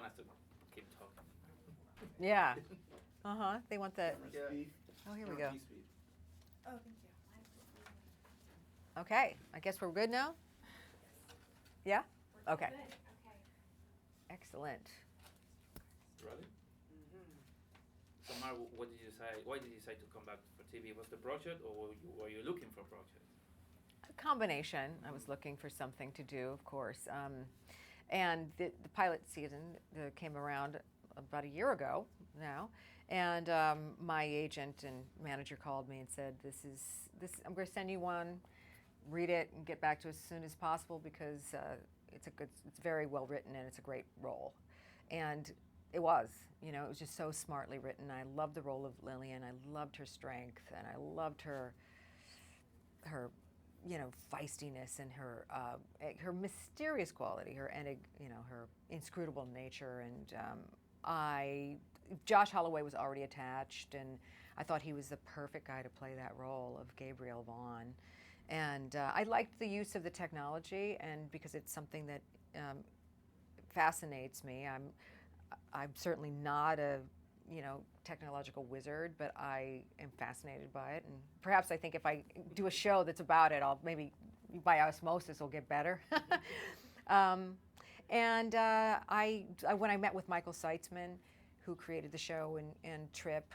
us to keep talking. Yeah. They want the. Yeah. Oh, here we go. Oh, thank you. Okay. I guess we're good now. Yeah. Okay. Good. Okay. Excellent. Really? So, Marg, what did you say? Why did you decide to come back for TV? Was the project, or were you looking for a project? A combination. I was looking for something to do, of course. And the pilot season came around about a year ago now, and my agent and manager called me and said, "This. I'm going to send you one. Read it and get back to us as soon as possible because it's very well written and it's a great role." And it was, it was just so smartly written. I loved the role of Lillian. I loved her strength, and I loved her feistiness and her mysterious quality, her inscrutable nature. And Josh Holloway was already attached, and I thought he was the perfect guy to play that role of Gabriel Vaughn. And I liked the use of the technology, and because it's something that fascinates me. I'm certainly not a technological wizard, but I am fascinated by it. And perhaps I think if I do a show that's about it, I'll maybe by osmosis will get better. When I met with Michael Seitzman, who created the show, and Trip,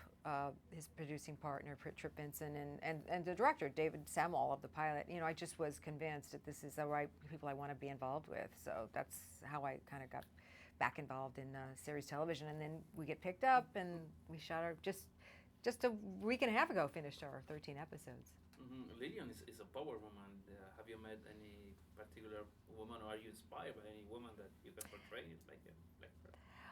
his producing partner, Trip Vinson, and the director, David Samwell of the pilot, I just was convinced that this is the right people I want to be involved with. So that's how I kind of got back involved in series television. And then we get picked up, and we shot our, just a week and a half ago, finished our 13 episodes. Lillian is a power woman. Have you met any particular woman, or are you inspired by any woman that you can portray like her?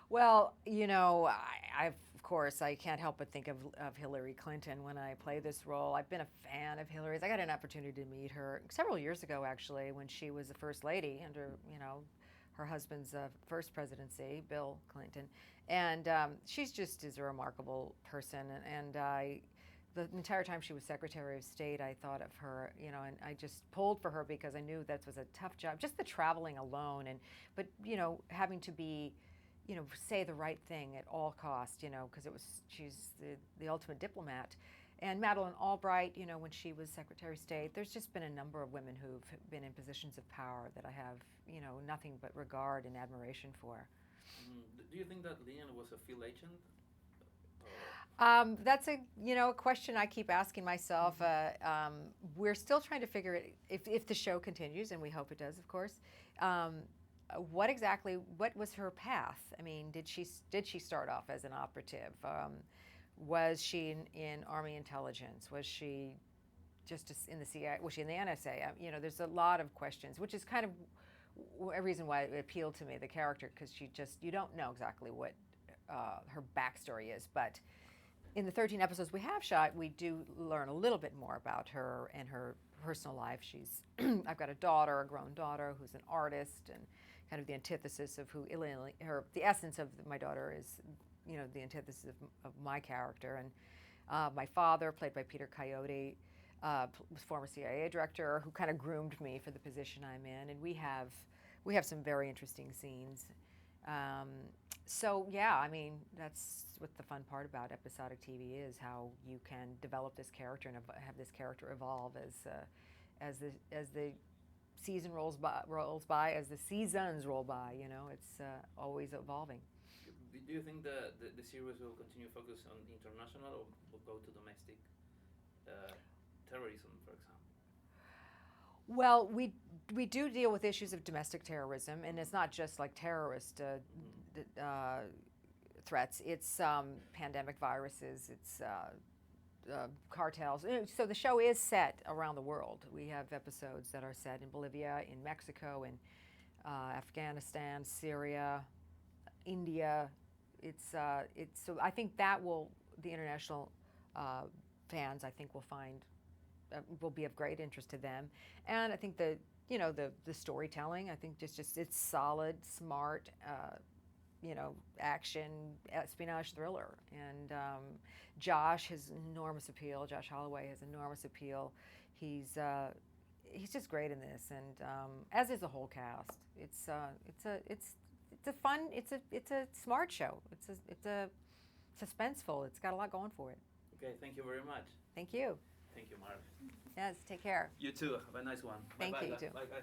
Well, of course, I can't help but think of Hillary Clinton when I play this role. I've been a fan of Hillary's. I got an opportunity to meet her several years ago, actually, when she was the first lady under, her husband's first presidency, Bill Clinton. And she's just is a remarkable person. And the entire time she was Secretary of State, I thought of her, and I just pulled for her because I knew that was a tough job, just the traveling alone, but having to be, say the right thing at all costs, because she's the ultimate diplomat. And Madeleine Albright, when she was Secretary of State, there's just been a number of women who've been in positions of power that I have, nothing but regard and admiration for. Do you think that Lillian was a field agent? That's a question I keep asking myself. We're still trying to figure it if the show continues, and we hope it does, of course. What was her path? I mean, did she start off as an operative? Was she in Army intelligence? Was she just in the CIA? Was she in the NSA? There's a lot of questions, which is kind of a reason why it appealed to me, the character, because you don't know exactly what her backstory is. But in the 13 episodes we have shot, we do learn a little bit more about her and her personal life. I've got a grown daughter, who's an artist, and kind of the antithesis of the essence of my daughter is, the antithesis of my character. And my father, played by Peter Coyote, was former CIA director, who kind of groomed me for the position I'm in. And we have some very interesting scenes. So yeah, I mean, that's what the fun part about episodic TV is, how you can develop this character and have this character evolve as the season rolls by, as the seasons roll by. It's always evolving. Do you think the series will continue to focus on international, or will go to domestic terrorism, for example? Well, we do deal with issues of domestic terrorism, and it's not just like terrorist threats. It's pandemic viruses. It's cartels. So the show is set around the world. We have episodes that are set in Bolivia, in Mexico, in Afghanistan, Syria, India. So I think that the international fans, I think, will find will be of great interest to them. And I think the storytelling, I think just it's solid, smart, action, espionage thriller. And Josh has enormous appeal. Josh Holloway has enormous appeal. He's just great in this, and as is the whole cast. It's it's a fun, it's a smart show. It's a suspenseful. It's got a lot going for it. Okay, thank you very much. Thank you. Thank you, Marg. Yes, take care. You too. Have a nice one. Thank Bye-bye, you, you guys. too. Bye, guys.